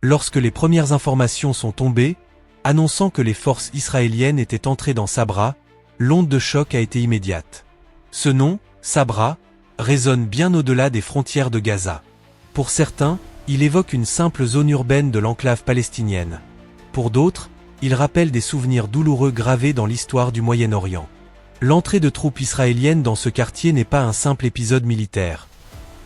Lorsque les premières informations sont tombées, annonçant que les forces israéliennes étaient entrées dans Sabra, l'onde de choc a été immédiate. Ce nom, Sabra, résonne bien au-delà des frontières de Gaza. Pour certains, il évoque une simple zone urbaine de l'enclave palestinienne. Pour d'autres, il rappelle des souvenirs douloureux gravés dans l'histoire du Moyen-Orient. L'entrée de troupes israéliennes dans ce quartier n'est pas un simple épisode militaire.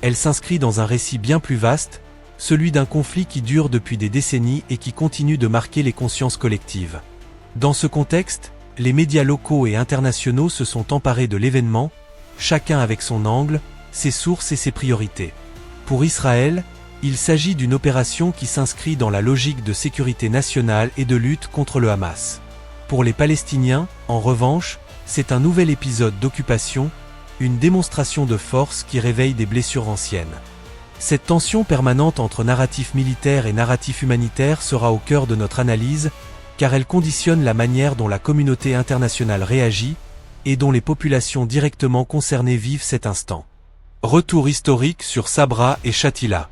Elle s'inscrit dans un récit bien plus vaste, celui d'un conflit qui dure depuis des décennies et qui continue de marquer les consciences collectives. Dans ce contexte, les médias locaux et internationaux se sont emparés de l'événement, chacun avec son angle, ses sources et ses priorités. Pour Israël, il s'agit d'une opération qui s'inscrit dans la logique de sécurité nationale et de lutte contre le Hamas. Pour les Palestiniens, en revanche, c'est un nouvel épisode d'occupation, une démonstration de force qui réveille des blessures anciennes. Cette tension permanente entre narratif militaire et narratif humanitaire sera au cœur de notre analyse, car elle conditionne la manière dont la communauté internationale réagit et dont les populations directement concernées vivent cet instant. Retour historique sur Sabra et Shatila.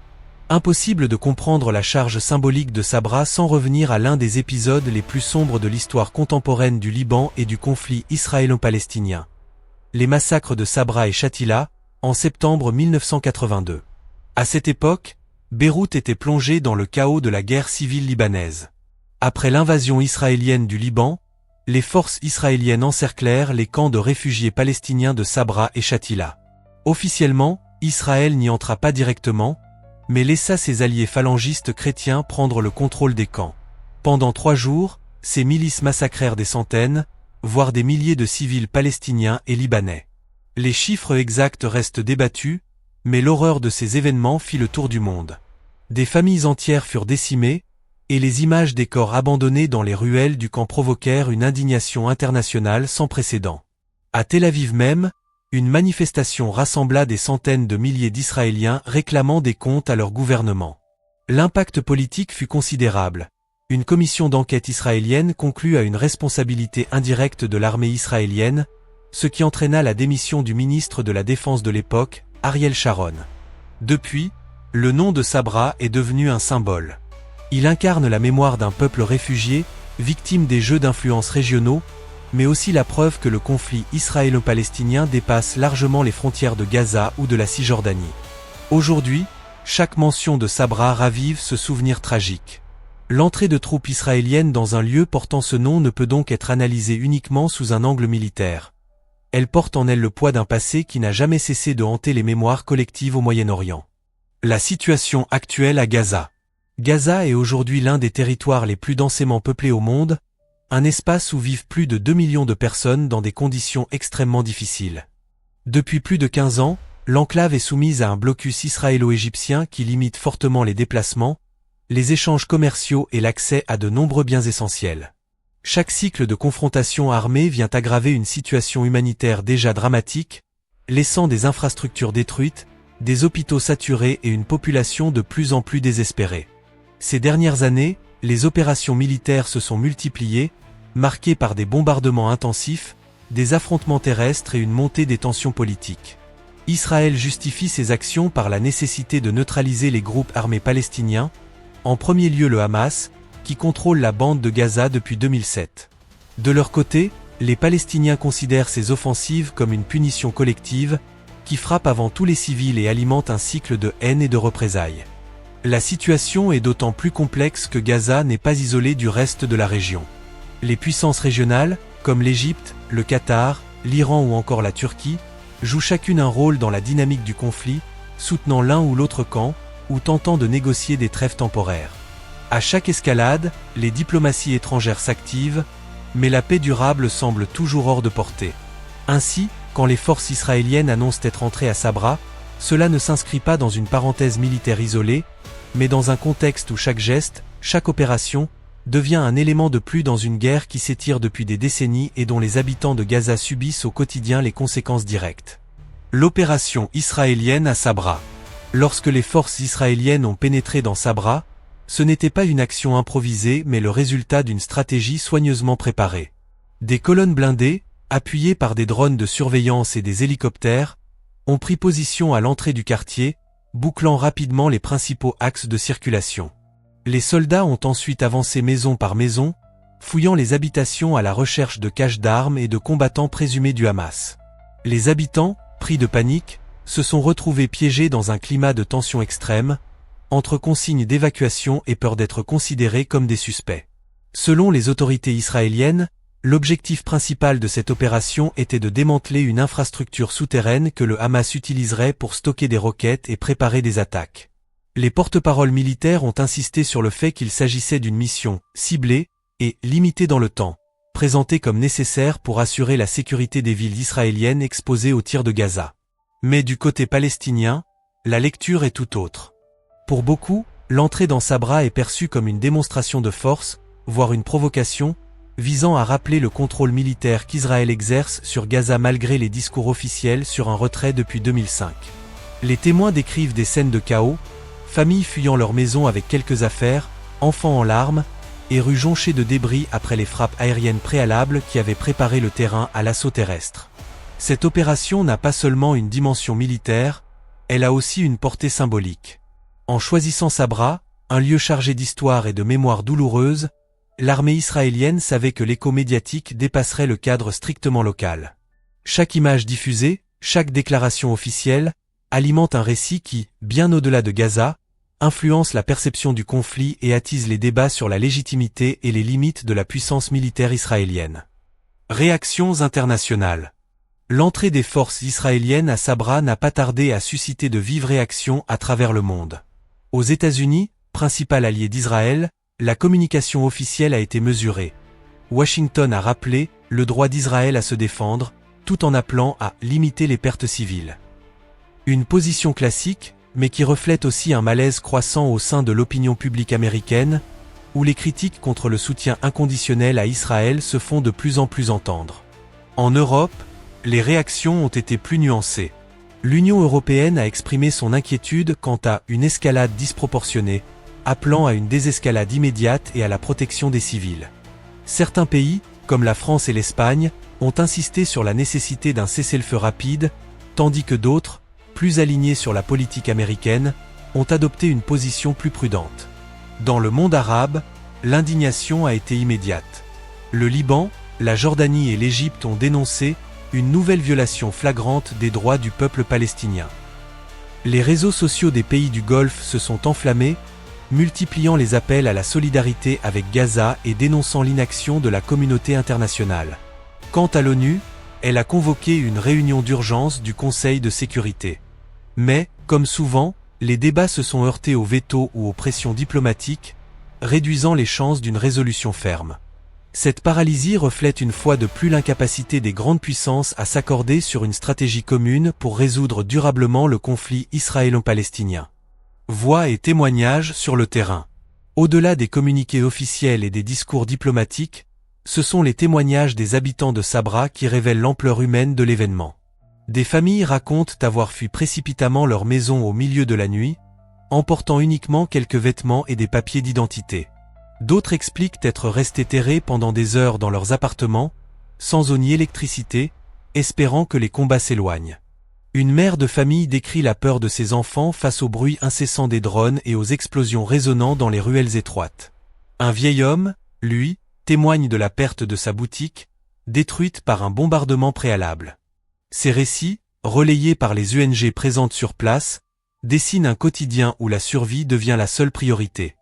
Impossible de comprendre la charge symbolique de Sabra sans revenir à l'un des épisodes les plus sombres de l'histoire contemporaine du Liban et du conflit israélo-palestinien. Les massacres de Sabra et Shatila, en septembre 1982. À cette époque, Beyrouth était plongée dans le chaos de la guerre civile libanaise. Après l'invasion israélienne du Liban, les forces israéliennes encerclèrent les camps de réfugiés palestiniens de Sabra et Shatila. Officiellement, Israël n'y entra pas directement, mais laissa ses alliés phalangistes chrétiens prendre le contrôle des camps. Pendant 3 jours, ces milices massacrèrent des centaines, voire des milliers de civils palestiniens et libanais. Les chiffres exacts restent débattus, mais l'horreur de ces événements fit le tour du monde. Des familles entières furent décimées, et les images des corps abandonnés dans les ruelles du camp provoquèrent une indignation internationale sans précédent. À Tel Aviv même, une manifestation rassembla des centaines de milliers d'Israéliens réclamant des comptes à leur gouvernement. L'impact politique fut considérable. Une commission d'enquête israélienne conclut à une responsabilité indirecte de l'armée israélienne, ce qui entraîna la démission du ministre de la Défense de l'époque, Ariel Sharon. Depuis, le nom de Sabra est devenu un symbole. Il incarne la mémoire d'un peuple réfugié, victime des jeux d'influence régionaux, mais aussi la preuve que le conflit israélo-palestinien dépasse largement les frontières de Gaza ou de la Cisjordanie. Aujourd'hui, chaque mention de Sabra ravive ce souvenir tragique. L'entrée de troupes israéliennes dans un lieu portant ce nom ne peut donc être analysée uniquement sous un angle militaire. Elle porte en elle le poids d'un passé qui n'a jamais cessé de hanter les mémoires collectives au Moyen-Orient. La situation actuelle à Gaza. Gaza est aujourd'hui l'un des territoires les plus densément peuplés au monde, un espace où vivent plus de 2 millions de personnes dans des conditions extrêmement difficiles. Depuis plus de 15 ans, l'enclave est soumise à un blocus israélo-égyptien qui limite fortement les déplacements, les échanges commerciaux et l'accès à de nombreux biens essentiels. Chaque cycle de confrontation armée vient aggraver une situation humanitaire déjà dramatique, laissant des infrastructures détruites, des hôpitaux saturés et une population de plus en plus désespérée. Ces dernières années, les opérations militaires se sont multipliées, marquées par des bombardements intensifs, des affrontements terrestres et une montée des tensions politiques. Israël justifie ses actions par la nécessité de neutraliser les groupes armés palestiniens, en premier lieu le Hamas, qui contrôle la bande de Gaza depuis 2007. De leur côté, les Palestiniens considèrent ces offensives comme une punition collective, qui frappe avant tout les civils et alimente un cycle de haine et de représailles. La situation est d'autant plus complexe que Gaza n'est pas isolée du reste de la région. Les puissances régionales, comme l'Égypte, le Qatar, l'Iran ou encore la Turquie, jouent chacune un rôle dans la dynamique du conflit, soutenant l'un ou l'autre camp, ou tentant de négocier des trêves temporaires. À chaque escalade, les diplomaties étrangères s'activent, mais la paix durable semble toujours hors de portée. Ainsi, quand les forces israéliennes annoncent être entrées à Sabra, cela ne s'inscrit pas dans une parenthèse militaire isolée, mais dans un contexte où chaque geste, chaque opération, devient un élément de plus dans une guerre qui s'étire depuis des décennies et dont les habitants de Gaza subissent au quotidien les conséquences directes. L'opération israélienne à Sabra. Lorsque les forces israéliennes ont pénétré dans Sabra, ce n'était pas une action improvisée mais le résultat d'une stratégie soigneusement préparée. Des colonnes blindées, appuyées par des drones de surveillance et des hélicoptères, ont pris position à l'entrée du quartier, bouclant rapidement les principaux axes de circulation. Les soldats ont ensuite avancé maison par maison, fouillant les habitations à la recherche de caches d'armes et de combattants présumés du Hamas. Les habitants, pris de panique, se sont retrouvés piégés dans un climat de tension extrême, entre consignes d'évacuation et peur d'être considérés comme des suspects. Selon les autorités israéliennes, l'objectif principal de cette opération était de démanteler une infrastructure souterraine que le Hamas utiliserait pour stocker des roquettes et préparer des attaques. Les porte-paroles militaires ont insisté sur le fait qu'il s'agissait d'une mission ciblée et limitée dans le temps, présentée comme nécessaire pour assurer la sécurité des villes israéliennes exposées aux tirs de Gaza. Mais du côté palestinien, la lecture est tout autre. Pour beaucoup, l'entrée dans Sabra est perçue comme une démonstration de force, voire une provocation, visant à rappeler le contrôle militaire qu'Israël exerce sur Gaza malgré les discours officiels sur un retrait depuis 2005. Les témoins décrivent des scènes de chaos, familles fuyant leur maison avec quelques affaires, enfants en larmes, et rues jonchées de débris après les frappes aériennes préalables qui avaient préparé le terrain à l'assaut terrestre. Cette opération n'a pas seulement une dimension militaire, elle a aussi une portée symbolique. En choisissant Sabra, un lieu chargé d'histoire et de mémoire douloureuse, l'armée israélienne savait que l'écho médiatique dépasserait le cadre strictement local. Chaque image diffusée, chaque déclaration officielle, alimente un récit qui, bien au-delà de Gaza, influence la perception du conflit et attise les débats sur la légitimité et les limites de la puissance militaire israélienne. Réactions internationales. L'entrée des forces israéliennes à Sabra n'a pas tardé à susciter de vives réactions à travers le monde. Aux États-Unis, principal allié d'Israël, la communication officielle a été mesurée. Washington a rappelé le droit d'Israël à se défendre, tout en appelant à limiter les pertes civiles. Une position classique, mais qui reflète aussi un malaise croissant au sein de l'opinion publique américaine, où les critiques contre le soutien inconditionnel à Israël se font de plus en plus entendre. En Europe, les réactions ont été plus nuancées. L'Union européenne a exprimé son inquiétude quant à une escalade disproportionnée, appelant à une désescalade immédiate et à la protection des civils. Certains pays, comme la France et l'Espagne, ont insisté sur la nécessité d'un cessez-le-feu rapide, tandis que d'autres, plus alignés sur la politique américaine, ont adopté une position plus prudente. Dans le monde arabe, l'indignation a été immédiate. Le Liban, la Jordanie et l'Égypte ont dénoncé une nouvelle violation flagrante des droits du peuple palestinien. Les réseaux sociaux des pays du Golfe se sont enflammés, multipliant les appels à la solidarité avec Gaza et dénonçant l'inaction de la communauté internationale. Quant à l'ONU, elle a convoqué une réunion d'urgence du Conseil de sécurité. Mais, comme souvent, les débats se sont heurtés au veto ou aux pressions diplomatiques, réduisant les chances d'une résolution ferme. Cette paralysie reflète une fois de plus l'incapacité des grandes puissances à s'accorder sur une stratégie commune pour résoudre durablement le conflit israélo-palestinien. Voix et témoignages sur le terrain. Au-delà des communiqués officiels et des discours diplomatiques, ce sont les témoignages des habitants de Sabra qui révèlent l'ampleur humaine de l'événement. Des familles racontent avoir fui précipitamment leur maison au milieu de la nuit, emportant uniquement quelques vêtements et des papiers d'identité. D'autres expliquent être restés terrés pendant des heures dans leurs appartements, sans eau ni électricité, espérant que les combats s'éloignent. Une mère de famille décrit la peur de ses enfants face au bruit incessant des drones et aux explosions résonnant dans les ruelles étroites. Un vieil homme, lui, témoigne de la perte de sa boutique, détruite par un bombardement préalable. Ces récits, relayés par les ONG présentes sur place, dessinent un quotidien où la survie devient la seule priorité.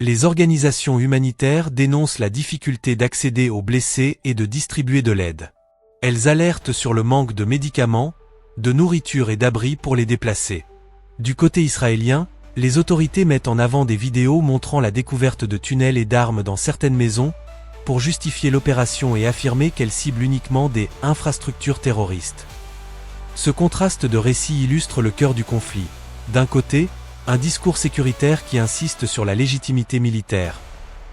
Les organisations humanitaires dénoncent la difficulté d'accéder aux blessés et de distribuer de l'aide. Elles alertent sur le manque de médicaments, de nourriture et d'abris pour les déplacés. Du côté israélien, les autorités mettent en avant des vidéos montrant la découverte de tunnels et d'armes dans certaines maisons, pour justifier l'opération et affirmer qu'elle cible uniquement des infrastructures terroristes. Ce contraste de récits illustre le cœur du conflit. D'un côté, un discours sécuritaire qui insiste sur la légitimité militaire.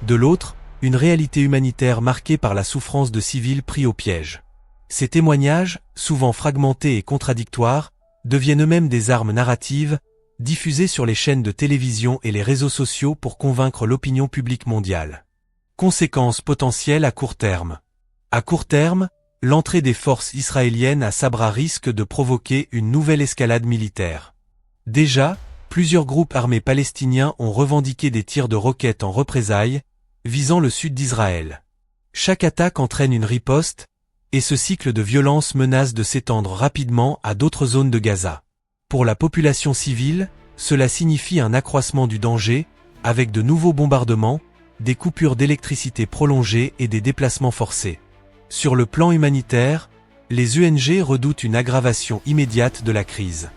De l'autre, une réalité humanitaire marquée par la souffrance de civils pris au piège. Ces témoignages, souvent fragmentés et contradictoires, deviennent eux-mêmes des armes narratives, diffusées sur les chaînes de télévision et les réseaux sociaux pour convaincre l'opinion publique mondiale. Conséquences potentielles à court terme. À court terme, l'entrée des forces israéliennes à Sabra risque de provoquer une nouvelle escalade militaire. Déjà, Plusieurs groupes armés palestiniens ont revendiqué des tirs de roquettes en représailles, visant le sud d'Israël. Chaque attaque entraîne une riposte, et ce cycle de violence menace de s'étendre rapidement à d'autres zones de Gaza. Pour la population civile, cela signifie un accroissement du danger, avec de nouveaux bombardements, des coupures d'électricité prolongées et des déplacements forcés. Sur le plan humanitaire, les ONG redoutent une aggravation immédiate de la crise.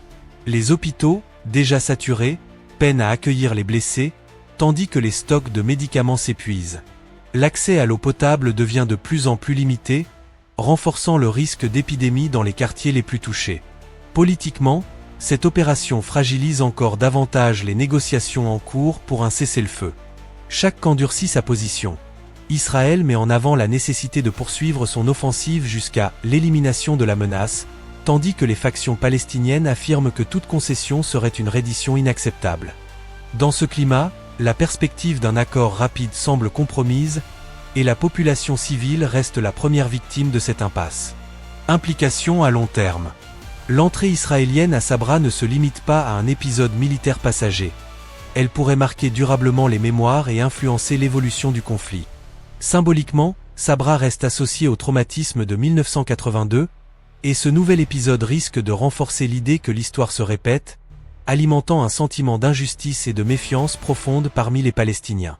Les hôpitaux, déjà saturés, peinent à accueillir les blessés, tandis que les stocks de médicaments s'épuisent. L'accès à l'eau potable devient de plus en plus limité, renforçant le risque d'épidémie dans les quartiers les plus touchés. Politiquement, cette opération fragilise encore davantage les négociations en cours pour un cessez-le-feu. Chaque camp durcit sa position. Israël met en avant la nécessité de poursuivre son offensive jusqu'à l'élimination de la menace, tandis que les factions palestiniennes affirment que toute concession serait une reddition inacceptable. Dans ce climat, la perspective d'un accord rapide semble compromise, et la population civile reste la première victime de cette impasse. Implications à long terme. L'entrée israélienne à Sabra ne se limite pas à un épisode militaire passager. Elle pourrait marquer durablement les mémoires et influencer l'évolution du conflit. Symboliquement, Sabra reste associé au traumatisme de 1982, et ce nouvel épisode risque de renforcer l'idée que l'histoire se répète, alimentant un sentiment d'injustice et de méfiance profonde parmi les Palestiniens.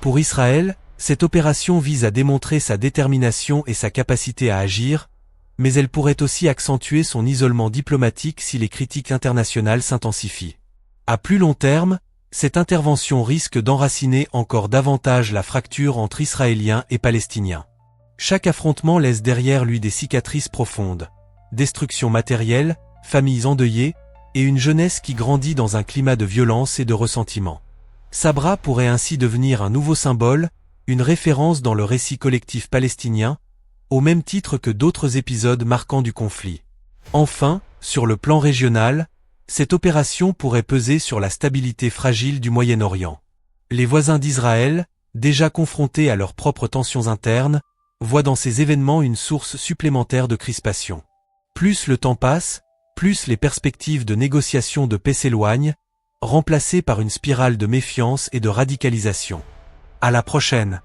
Pour Israël, cette opération vise à démontrer sa détermination et sa capacité à agir, mais elle pourrait aussi accentuer son isolement diplomatique si les critiques internationales s'intensifient. À plus long terme, cette intervention risque d'enraciner encore davantage la fracture entre Israéliens et Palestiniens. Chaque affrontement laisse derrière lui des cicatrices profondes, destruction matérielle, familles endeuillées, et une jeunesse qui grandit dans un climat de violence et de ressentiment. Sabra pourrait ainsi devenir un nouveau symbole, une référence dans le récit collectif palestinien, au même titre que d'autres épisodes marquants du conflit. Enfin, sur le plan régional, cette opération pourrait peser sur la stabilité fragile du Moyen-Orient. Les voisins d'Israël, déjà confrontés à leurs propres tensions internes, voient dans ces événements une source supplémentaire de crispation. Plus le temps passe, plus les perspectives de négociation de paix s'éloignent, remplacées par une spirale de méfiance et de radicalisation. À la prochaine!